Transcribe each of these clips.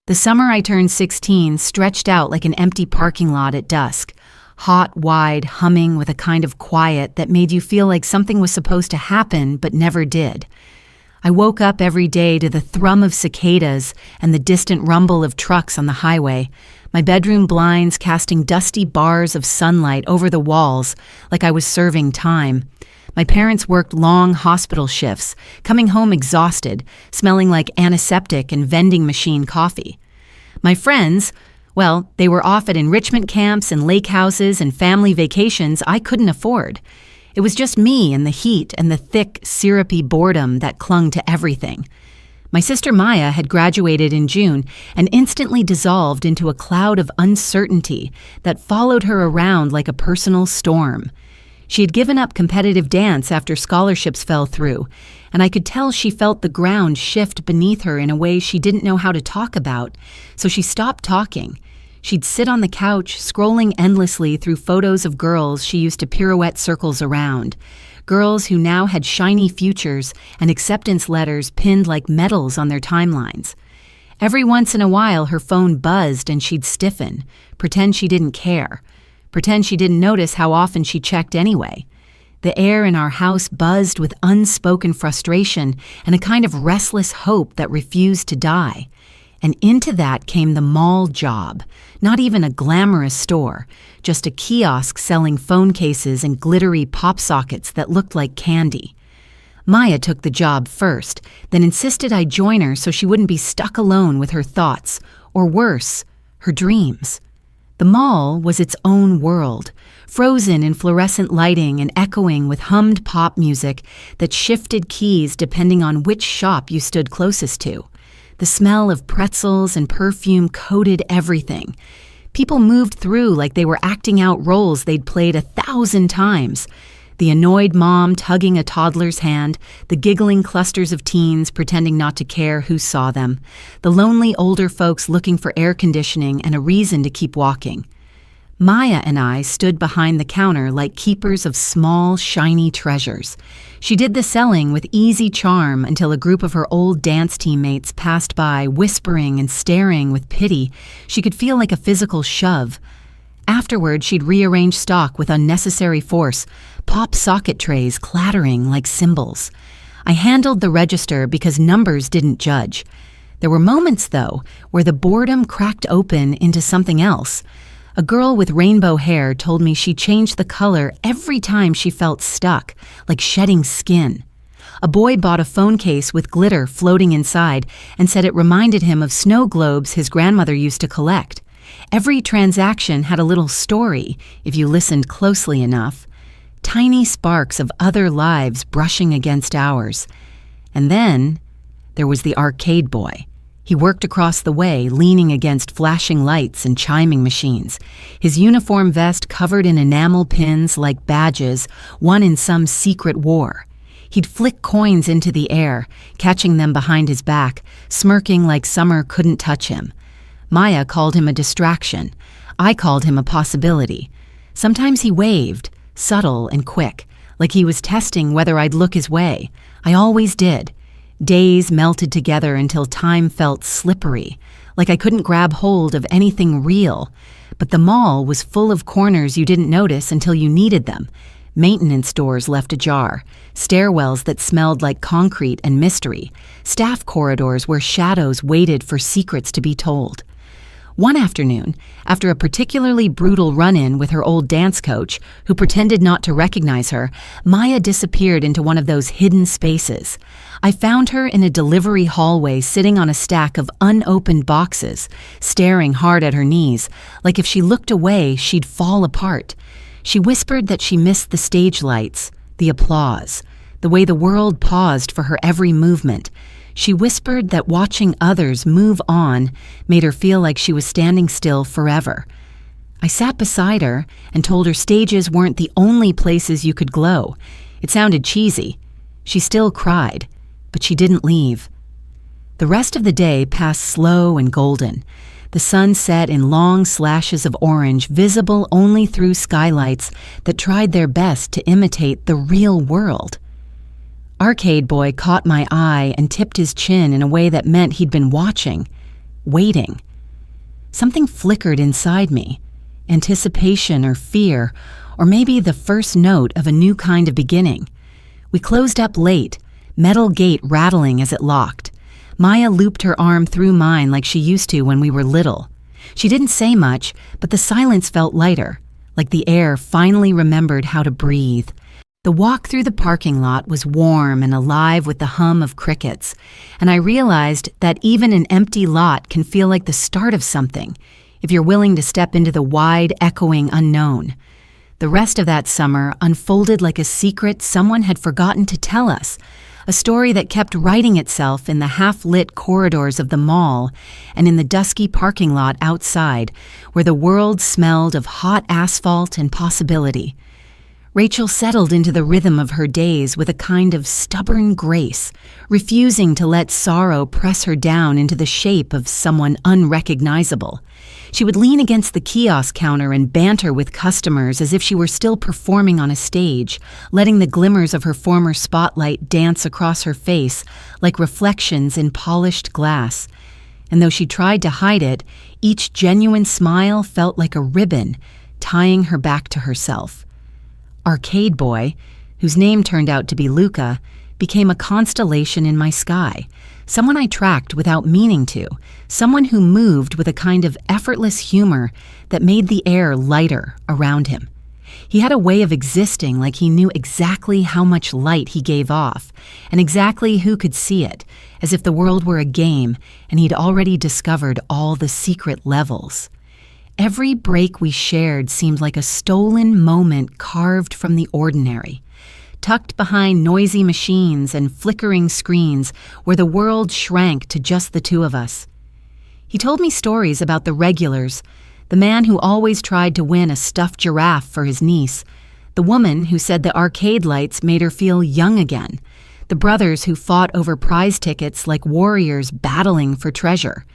The summer I turned 16 stretched out like an empty parking lot at dusk, hot, wide, humming with a kind of quiet that made you feel like something was supposed to happen but never did. I woke up every day to the thrum of cicadas and the distant rumble of trucks on the highway, my bedroom blinds casting dusty bars of sunlight over the walls like I was serving time. My parents worked long hospital shifts, coming home exhausted, smelling like antiseptic and vending machine coffee. My friends, well, they were off at enrichment camps and lake houses and family vacations I couldn't afford. It was just me and the heat and the thick, syrupy boredom that clung to everything. My sister Maya had graduated in June and instantly dissolved into a cloud of uncertainty that followed her around like a personal storm. She had given up competitive dance after scholarships fell through, and I could tell she felt the ground shift beneath her in a way she didn't know how to talk about, so she stopped talking. She'd sit on the couch, scrolling endlessly through photos of girls she used to pirouette circles around, girls who now had shiny futures and acceptance letters pinned like medals on their timelines. Every once in a while her phone buzzed and she'd stiffen, pretend she didn't care. Pretend she didn't notice how often she checked anyway. The air in our house buzzed with unspoken frustration and a kind of restless hope that refused to die. And into that came the mall job, not even a glamorous store, just a kiosk selling phone cases and glittery pop sockets that looked like candy. Maya took the job first, then insisted I join her so she wouldn't be stuck alone with her thoughts, or worse, her dreams. The mall was its own world, frozen in fluorescent lighting and echoing with hummed pop music that shifted keys depending on which shop you stood closest to. The smell of pretzels and perfume coated everything. People moved through like they were acting out roles they'd played 1,000 times. The annoyed mom tugging a toddler's hand, the giggling clusters of teens pretending not to care who saw them, the lonely older folks looking for air conditioning and a reason to keep walking. Maya and I stood behind the counter like keepers of small, shiny treasures. She did the selling with easy charm until a group of her old dance teammates passed by, whispering and staring with pity. She could feel like a physical shove. Afterward, she'd rearrange stock with unnecessary force, pop socket trays clattering like cymbals. I handled the register because numbers didn't judge. There were moments, though, where the boredom cracked open into something else. A girl with rainbow hair told me she changed the color every time she felt stuck, like shedding skin. A boy bought a phone case with glitter floating inside and said it reminded him of snow globes his grandmother used to collect. Every transaction had a little story, if you listened closely enough. Tiny sparks of other lives brushing against ours. And then there was the arcade boy. He worked across the way, leaning against flashing lights and chiming machines, his uniform vest covered in enamel pins like badges, won in some secret war. He'd flick coins into the air, catching them behind his back, smirking like summer couldn't touch him. Maya called him a distraction. I called him a possibility. Sometimes he waved, subtle and quick, like he was testing whether I'd look his way. I always did. Days melted together until time felt slippery, like I couldn't grab hold of anything real. But the mall was full of corners you didn't notice until you needed them. Maintenance doors left ajar, stairwells that smelled like concrete and mystery, staff corridors where shadows waited for secrets to be told. One afternoon, after a particularly brutal run-in with her old dance coach, who pretended not to recognize her, Maya disappeared into one of those hidden spaces. I found her in a delivery hallway sitting on a stack of unopened boxes, staring hard at her knees, like if she looked away, she'd fall apart. She whispered that she missed the stage lights, the applause, the way the world paused for her every movement. She whispered that watching others move on made her feel like she was standing still forever. I sat beside her and told her stages weren't the only places you could glow. It sounded cheesy. She still cried, but she didn't leave. The rest of the day passed slow and golden. The sun set in long slashes of orange, visible only through skylights that tried their best to imitate the real world. Arcade Boy caught my eye and tipped his chin in a way that meant he'd been watching. waiting. Something flickered inside me, anticipation or fear, or maybe the first note of a new kind of beginning. We closed up late, metal gate rattling as it locked. Maya looped her arm through mine like she used to when we were little. She didn't say much, but the silence felt lighter, like the air finally remembered how to breathe. The walk through the parking lot was warm and alive with the hum of crickets, and I realized that even an empty lot can feel like the start of something, if you're willing to step into the wide, echoing unknown. The rest of that summer unfolded like a secret someone had forgotten to tell us, a story that kept writing itself in the half-lit corridors of the mall and in the dusky parking lot outside, where the world smelled of hot asphalt and possibility. Rachel settled into the rhythm of her days with a kind of stubborn grace, refusing to let sorrow press her down into the shape of someone unrecognizable. She would lean against the kiosk counter and banter with customers as if she were still performing on a stage, letting the glimmers of her former spotlight dance across her face like reflections in polished glass. And though she tried to hide it, each genuine smile felt like a ribbon, tying her back to herself. Arcade Boy, whose name turned out to be Luca, became a constellation in my sky, someone I tracked without meaning to, someone who moved with a kind of effortless humor that made the air lighter around him. He had a way of existing like he knew exactly how much light he gave off, and exactly who could see it, as if the world were a game and he'd already discovered all the secret levels. Every break we shared seemed like a stolen moment carved from the ordinary, tucked behind noisy machines and flickering screens where the world shrank to just the two of us. He told me stories about the regulars, the man who always tried to win a stuffed giraffe for his niece, the woman who said the arcade lights made her feel young again, the brothers who fought over prize tickets like warriors battling for treasure.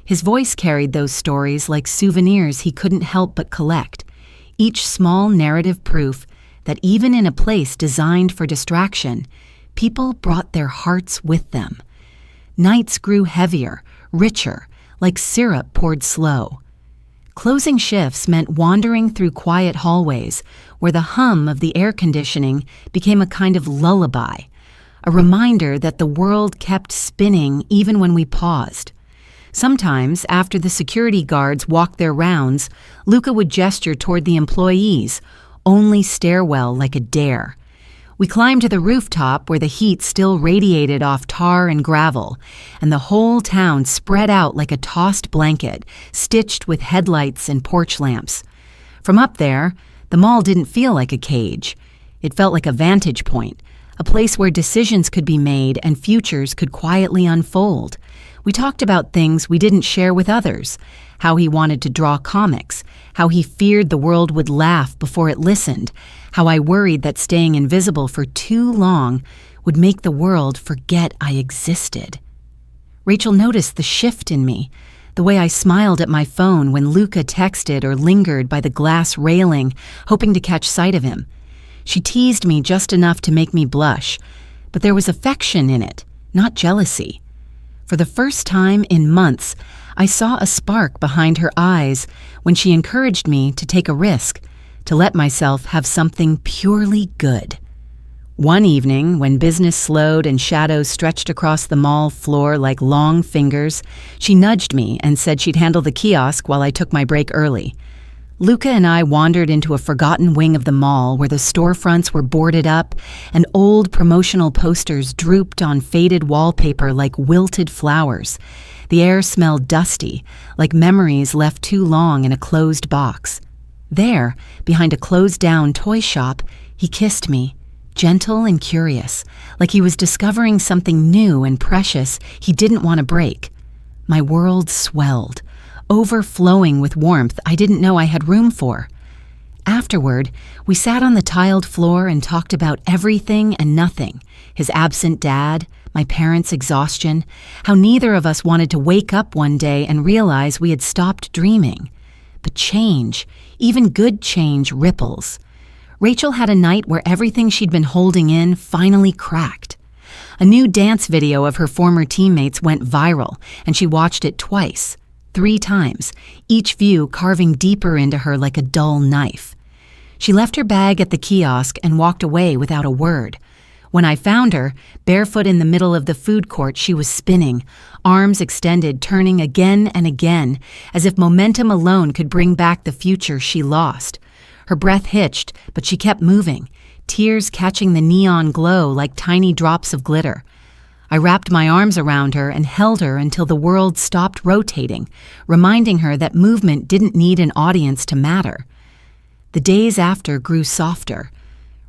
His voice carried those stories like souvenirs he couldn't help but collect, each small narrative proof that even in a place designed for distraction, people brought their hearts with them. Nights grew heavier, richer, like syrup poured slow. Closing shifts meant wandering through quiet hallways where the hum of the air conditioning became a kind of lullaby, a reminder that the world kept spinning even when we paused. Sometimes, after the security guards walked their rounds, Luca would gesture toward the employees, only stairwell like a dare. We climbed to the rooftop where the heat still radiated off tar and gravel, and the whole town spread out like a tossed blanket, stitched with headlights and porch lamps. From up there, the mall didn't feel like a cage. It felt like a vantage point, a place where decisions could be made and futures could quietly unfold. We talked about things we didn't share with others, how he wanted to draw comics, how he feared the world would laugh before it listened, how I worried that staying invisible for too long would make the world forget I existed. Rachel noticed the shift in me, the way I smiled at my phone when Luca texted or lingered by the glass railing, hoping to catch sight of him. She teased me just enough to make me blush, but there was affection in it, not jealousy. For the first time in months, I saw a spark behind her eyes when she encouraged me to take a risk, to let myself have something purely good. One evening, when business slowed and shadows stretched across the mall floor like long fingers, she nudged me and said she'd handle the kiosk while I took my break early. Luca and I wandered into a forgotten wing of the mall where the storefronts were boarded up and old promotional posters drooped on faded wallpaper like wilted flowers. The air smelled dusty, like memories left too long in a closed box. There, behind a closed-down toy shop, he kissed me, gentle and curious, like he was discovering something new and precious he didn't want to break. My world swelled, overflowing with warmth I didn't know I had room for. Afterward, we sat on the tiled floor and talked about everything and nothing, his absent dad, my parents' exhaustion, how neither of us wanted to wake up one day and realize we had stopped dreaming. But change, even good change, ripples. Rachel had a night where everything she'd been holding in finally cracked. A new dance video of her former teammates went viral, and she watched it twice. 3 times, each view carving deeper into her like a dull knife. She left her bag at the kiosk and walked away without a word. When I found her, barefoot in the middle of the food court, she was spinning, arms extended, turning again and again, as if momentum alone could bring back the future she lost. Her breath hitched, but she kept moving, tears catching the neon glow like tiny drops of glitter. I wrapped my arms around her and held her until the world stopped rotating, reminding her that movement didn't need an audience to matter. The days after grew softer.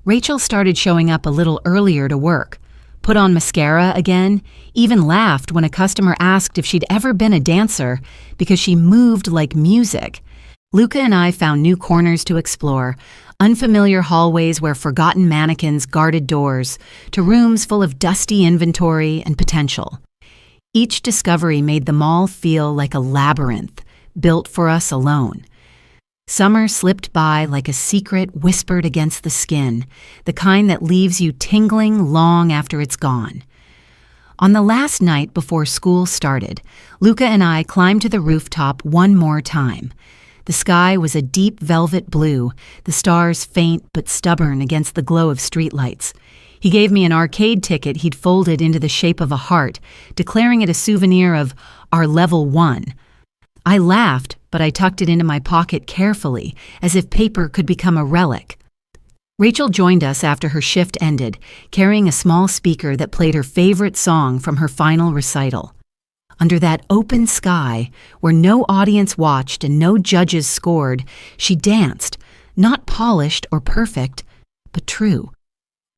Rachel started showing up a little earlier to work, put on mascara again, even laughed when a customer asked if she'd ever been a dancer because she moved like music. Luca and I found new corners to explore, unfamiliar hallways where forgotten mannequins guarded doors, to rooms full of dusty inventory and potential. Each discovery made the mall feel like a labyrinth, built for us alone. Summer slipped by like a secret whispered against the skin, the kind that leaves you tingling long after it's gone. On the last night before school started, Luca and I climbed to the rooftop one more time. The sky was a deep velvet blue, the stars faint but stubborn against the glow of streetlights. He gave me an arcade ticket he'd folded into the shape of a heart, declaring it a souvenir of our level 1. I laughed, but I tucked it into my pocket carefully, as if paper could become a relic. Rachel joined us after her shift ended, carrying a small speaker that played her favorite song from her final recital. Under that open sky, where no audience watched and no judges scored, she danced, not polished or perfect, but true.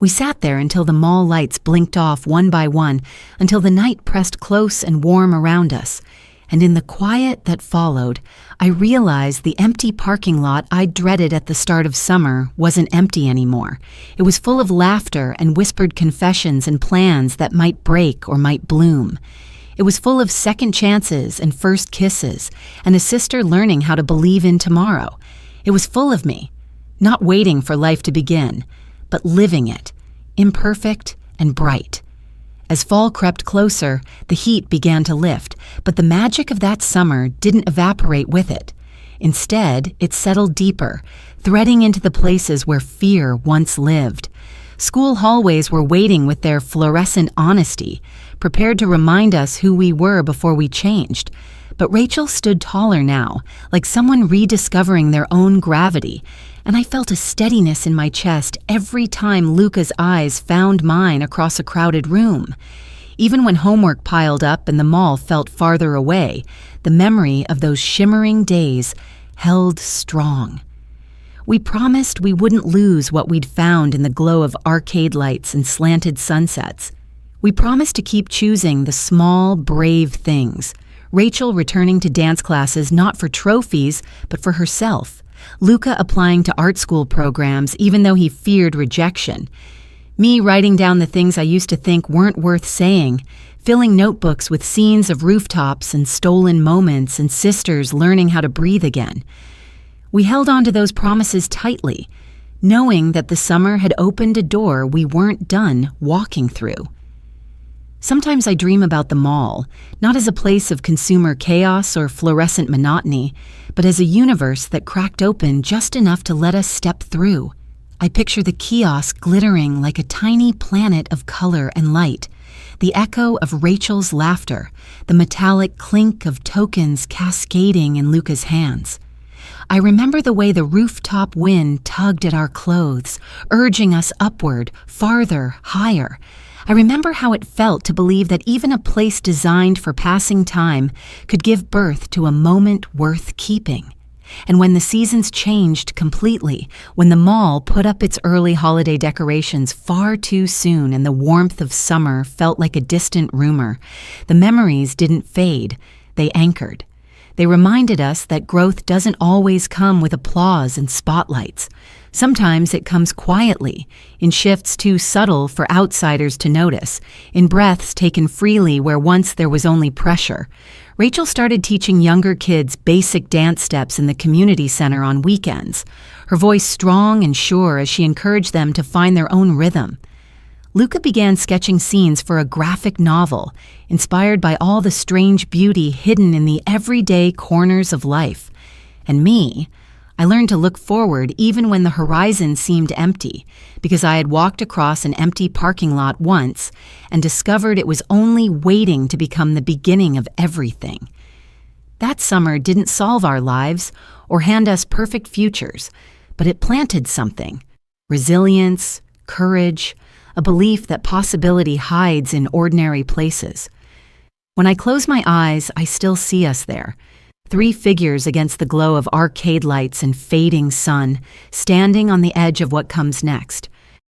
We sat there until the mall lights blinked off one by one, until the night pressed close and warm around us. And in the quiet that followed, I realized the empty parking lot I dreaded at the start of summer wasn't empty anymore. It was full of laughter and whispered confessions and plans that might break or might bloom. It was full of second chances and first kisses, and a sister learning how to believe in tomorrow. It was full of me, not waiting for life to begin, but living it, imperfect and bright. As fall crept closer, the heat began to lift, but the magic of that summer didn't evaporate with it. Instead, it settled deeper, threading into the places where fear once lived. School hallways were waiting with their fluorescent honesty, prepared to remind us who we were before we changed. But Rachel stood taller now, like someone rediscovering their own gravity, and I felt a steadiness in my chest every time Luca's eyes found mine across a crowded room. Even when homework piled up and the mall felt farther away, the memory of those shimmering days held strong. We promised we wouldn't lose what we'd found in the glow of arcade lights and slanted sunsets. We promised to keep choosing the small, brave things. Rachel returning to dance classes not for trophies, but for herself. Luca applying to art school programs even though he feared rejection. Me writing down the things I used to think weren't worth saying, filling notebooks with scenes of rooftops and stolen moments and sisters learning how to breathe again. We held on to those promises tightly, knowing that the summer had opened a door we weren't done walking through. Sometimes I dream about the mall, not as a place of consumer chaos or fluorescent monotony, but as a universe that cracked open just enough to let us step through. I picture the kiosk glittering like a tiny planet of color and light, the echo of Rachel's laughter, the metallic clink of tokens cascading in Luca's hands. I remember the way the rooftop wind tugged at our clothes, urging us upward, farther, higher. I remember how it felt to believe that even a place designed for passing time could give birth to a moment worth keeping. And when the seasons changed completely, when the mall put up its early holiday decorations far too soon and the warmth of summer felt like a distant rumor, the memories didn't fade, they anchored. They reminded us that growth doesn't always come with applause and spotlights. Sometimes it comes quietly, in shifts too subtle for outsiders to notice, in breaths taken freely where once there was only pressure. Rachel started teaching younger kids basic dance steps in the community center on weekends, her voice strong and sure as she encouraged them to find their own rhythm. Luca began sketching scenes for a graphic novel, inspired by all the strange beauty hidden in the everyday corners of life. And me, I learned to look forward even when the horizon seemed empty, because I had walked across an empty parking lot once and discovered it was only waiting to become the beginning of everything. That summer didn't solve our lives or hand us perfect futures, but it planted something: resilience, courage, a belief that possibility hides in ordinary places. When I close my eyes, I still see us there, 3 figures against the glow of arcade lights and fading sun, standing on the edge of what comes next.